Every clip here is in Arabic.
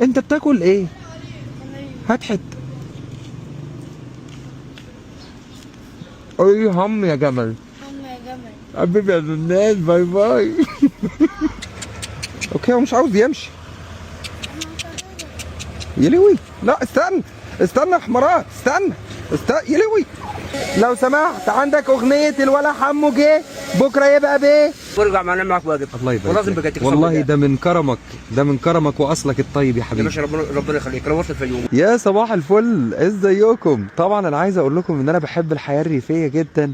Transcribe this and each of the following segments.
انت بتاكل ايه؟ هات حته. اي هم يا جمل. هم يا جمل. حبيبي يا الناس، باي باي. اوكي هو مش عاوز يمشي. يلوي لا استنى استنى يا حمارات، استنى يلوي. لو سمحت عندك اغنيه الولا حمو جه بكره يبقى بيه وارجع معانا معاك واجب. الله يبارك ولازم لك. بجد والله ده من كرمك، ده من كرمك واصلك الطيب يا يا حبيبي. باشا ربنا يخليك، نورت الفيوم. يا صباح الفل، ازيكم؟ طبعا انا عايز اقول لكم ان انا بحب الحياه الريفيه جدا،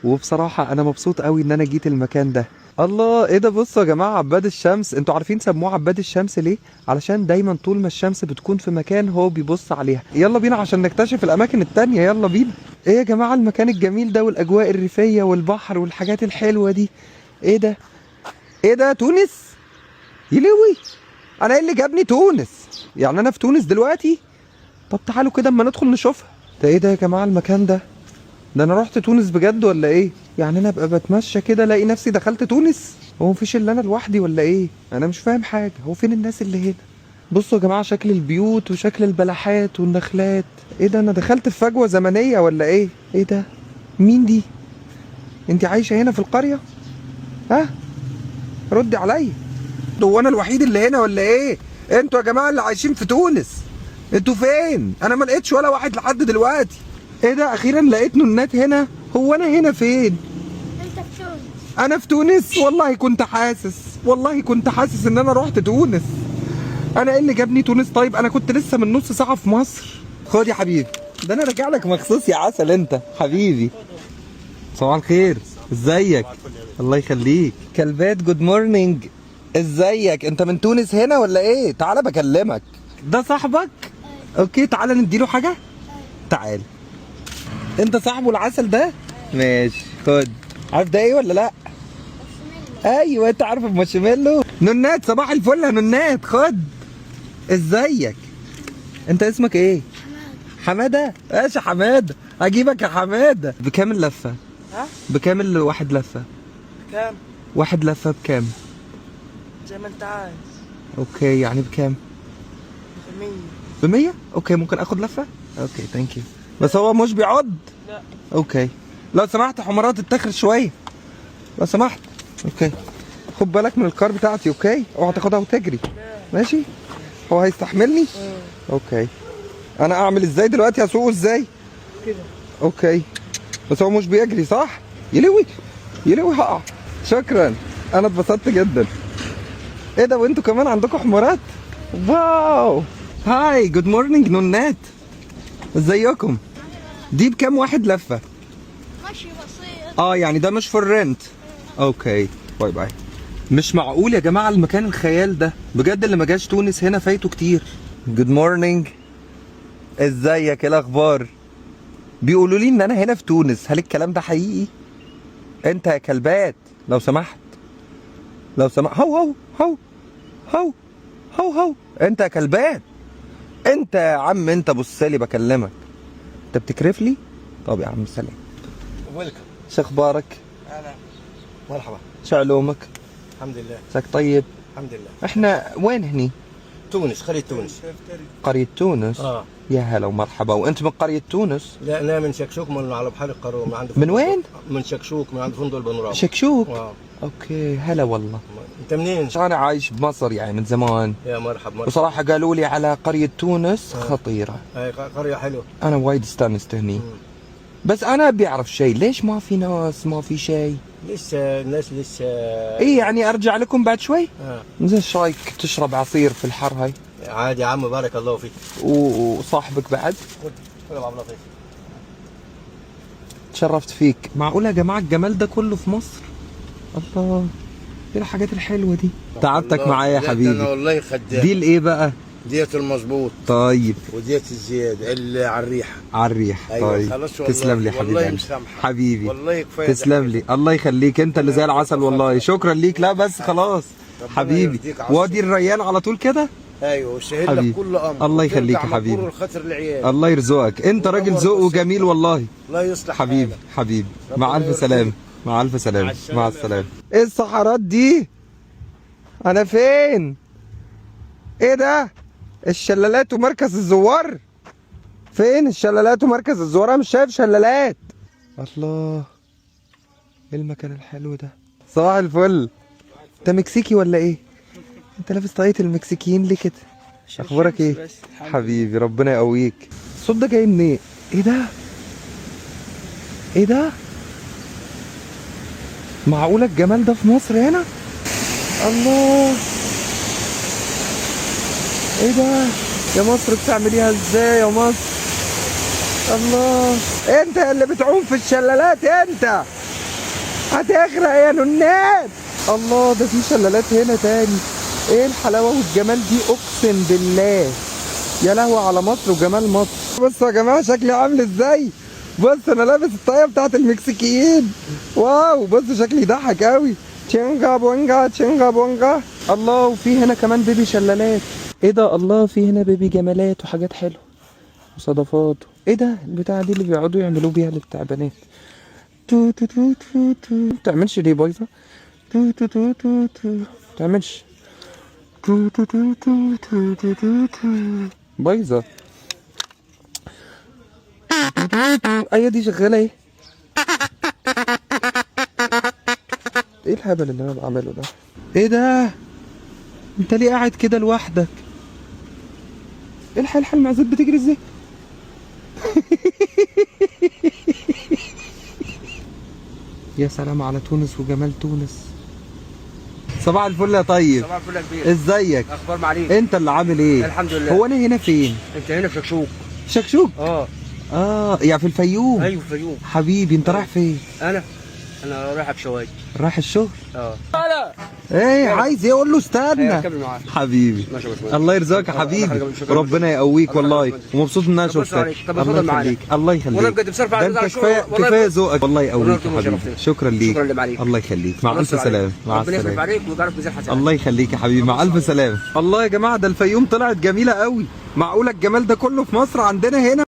وبصراحه انا مبسوط قوي ان انا جيت المكان ده. الله ايه ده، بصوا يا جماعه عباد الشمس. انتوا عارفين سموه عباد الشمس ليه؟ علشان دايما طول ما الشمس بتكون في مكان هو بيبص عليها. يلا بينا عشان نكتشف الاماكن التانية، يلا بينا. ايه يا جماعه المكان الجميل ده والاجواء الريفيه والبحر والحاجات الحلوه دي. ايه ده؟ ايه ده؟ تونس؟ يلوي انا ايه اللي جابني تونس؟ يعني انا في تونس دلوقتي؟ طب تعالوا كده اما ندخل نشوفها. ده ايه ده يا جماعه المكان ده؟ ده انا رحت تونس بجد ولا ايه؟ يعني انا ابقى بتمشى كده الاقي نفسي دخلت تونس؟ هو مفيش الا انا لوحدي ولا ايه؟ انا مش فاهم حاجه، هو فين الناس اللي هنا؟ بصوا يا جماعه شكل البيوت وشكل البلحات والنخلات. ايه ده، انا دخلت في فجوه زمنيه ولا ايه؟ ايه ده؟ مين دي؟ انت عايشه هنا في القريه؟ ها؟ ردي عليا. هو انا الوحيد اللي هنا ولا ايه؟ انتوا يا جماعه اللي عايشين في تونس، انتوا فين؟ انا ما لقيتش ولا واحد لحد دلوقتي. ايه ده، اخيرا لقيت نونات هنا. هو انا هنا فين؟ انت في تونس. انا في تونس، والله كنت حاسس ان انا رحت تونس. انا ايه اللي جابني تونس؟ طيب انا كنت لسه من نص ساعه في مصر. خد يا حبيبي، ده انا راجع لك مخصوص يا عسل انت حبيبي. صباح الخير، ازيك؟ الله يخليك. كلبات جود مورنينج، ازيك؟ انت من تونس هنا ولا ايه؟ تعالى بكلمك. ده صاحبك؟ اوكي تعالى نديله حاجه. تعال. انت صاحبه العسل ده؟ ماشي خد. عارف ده ايه ولا لا؟ ايوه انت عارف المارشميلو. نونات صباح الفل يا نونات، خد. ازيك؟ انت اسمك ايه؟ حماده. ايش يا حماده؟ اجيبك يا حماده. بكام اللفه؟ ها؟ بكام واحد لفه؟ كام؟ واحد لفه بكام؟ زي ما انت عايز. اوكي يعني بكام؟ ب100. ب100؟ اوكي ممكن اخد لفه؟ اوكي ثانك يو. بس هو مش بيعض؟ لا. اوكي لو سمحت يا حمارات اتاخر شويه لو سمحت. اوكي خد بالك من الكار بتاعتي، اوكي؟ اوعى تاخدها وتجري. ماشي؟ هو هيستحملني؟ اوكي. انا اعمل ازاي دلوقتي؟ اسوقه ازاي؟ كده. اوكي بس هو مش بيجري صح؟ يلوي هقع. شكرا انا اتبسطت جدا. ايه ده، وانتوا كمان عندكم حمارات؟ واو. هاي جود مورنينج نونات، ازيكم؟ دي بكام واحد لفه؟ ماشي بسيط. يعني ده مش فور رنت. اوكي باي باي. مش معقول يا جماعه المكان الخيال ده بجد، اللي ما جاش تونس هنا فايته كتير. جود مورنينج، ازيك؟ ايه الاخبار؟ بيقولوا لي ان انا هنا في تونس، هل الكلام ده حقيقي؟ انت يا كلبات لو سمحت، هو انت يا كلبات، انت يا عم، انت بص لي بكلمك، انت بتكرف لي؟ طب يا عم سلام. ويلكم. شو اخبارك؟ اهلا مرحبا. شو علومك؟ الحمد لله. مساك طيب. الحمد لله. احنا وين هني؟ تونس، قرية تونس. قرية تونس؟ يا هلا ومرحبا. وانت من قرية تونس؟ لا انا من شكشوك، من على بحر القارون، من عند من وين؟ من شكشوك، من عند فندق البانوراما. شكشوك؟ اوكي هلا والله. انت منين؟ انا عايش بمصر يعني من زمان. يا مرحبا. بصراحة قالوا لي على قرية تونس خطيرة. هاي قرية حلوة. انا وايد استانست هني. بس انا بيعرف شيء، ليش ما في ناس، ما في شيء؟ لسه الناس لسه. ايه يعني ارجع لكم بعد شوي؟ زين ايش رايك تشرب عصير في الحر هاي؟ عادي يا عم، بارك الله فيك. وصاحبك بعد؟ خذ يا عبد اللطيف. تشرفت فيك. معقولة يا جماعة الجمال ده كله في مصر؟ الله، ايه الحاجات الحلوة دي؟ تعبتك معايا يا حبيبي. انا والله خدام. دي الايه بقى؟ ديت المظبوط. طيب. وديت الزيادة اللي على الريحة. على الريح. أيوة طيب خلاص والله. تسلم لي حبيبي. والله مسامحة. حبيبي والله كفاية. تسلم لي، الله يخليك، انت اللي زي العسل والله. شكرا ليك. لا بس خلاص حبيبي. وادي الريان على طول كده. ايوه وسهل لك كل امر. الله يخليك يا حبيبي. الخاطر العيال. الله يرزقك، انت راجل ذوق وجميل والله. الله يصلح حبيبي حالك. حبيبي. مع الف سلامه. مع الف سلامه. مع السلامه. ايه الصحارات دي؟ انا فين؟ ايه ده؟ الشلالات ومركز الزوار. فين الشلالات ومركز الزوار؟ انا مش شايف شلالات. الله، ايه المكان الحلو ده؟ صباح الفل. انت مكسيكي ولا ايه؟ انت لابس طاقية المكسيكيين ليه كده؟ اخبارك ايه؟ حبيبي ربنا يقويك. الصوت ده جاي منين؟ ايه ده؟ ايه ده؟ معقولة الجمال ده في مصر هنا؟ الله، ايه ده؟ يا مصر بتعمليها ازاي يا مصر؟ الله، انت اللي بتعوم في الشلالات انت هتغرق يا نونات. الله، ده في شلالات هنا تاني. ايه الحلاوه والجمال دي، اقسم بالله. يا لهوي على مصر وجمال مصر. بصوا يا جماعه شكلي عامل ازاي. بص انا لابس الطاقيه بتاعت المكسيكيين. واو، بص شكلي يضحك قوي. تشينجا بونجا تشينجا بونجا. الله، وفي هنا كمان بيبي شلالات. ايه ده؟ الله، في هنا بيبي جمالات وحاجات حلوه وصدفات. ايه ده البتاعه دي اللي بيقعدوا يعملوا بيها للتعبانات؟ تو تو تو تو تو. بتعملش دي بايظه. تو تو تو تو تو. بتعملش تو تو تو تو تو تو تو تو. بايظه. ايوه دي شغاله ايه؟ ايه الهبل اللي انا بعمله ده؟ ايه ده؟ انت ليه قاعد كده لوحدك؟ الحق المعزات بتجري ازاي؟ يا سلام على تونس وجمال تونس. صباح الفل يا طيب. صباح الفل يا كبير. ازيك؟ اخبار معاليك؟ انت اللي عامل ايه؟ الحمد لله. هو انا هنا فين؟ انت هنا في شكشوك. شكشوك؟ يعني في الفيوم. ايوه في الفيوم. حبيبي انت رايح فين؟ انا رايح بشواج. رايح الشغل؟ اه. ايه عايز ايه؟ قول له استنى. هركب معاك. حبيبي ماشي يا باشمهندس. الله يرزقك يا حبيبي، ربنا يقويك والله، ومبسوط ان انا شفتك. الله يخليك الله يخليك. والله بجد بصرف ده انت كفايه ذوقك، الله يقويك يا حبيبي. شكرا ليك. شكرا اللي عليك. الله يخليك، مع الف سلامه. مع ربنا يخلف السلامه. عليك ويجعلك ميزان حسنات. الله يخليك يا حبيبي، مع الف سلامه. الله يا جماعه، ده الفيوم طلعت جميله قوي. معقوله الجمال ده كله في مصر عندنا هنا؟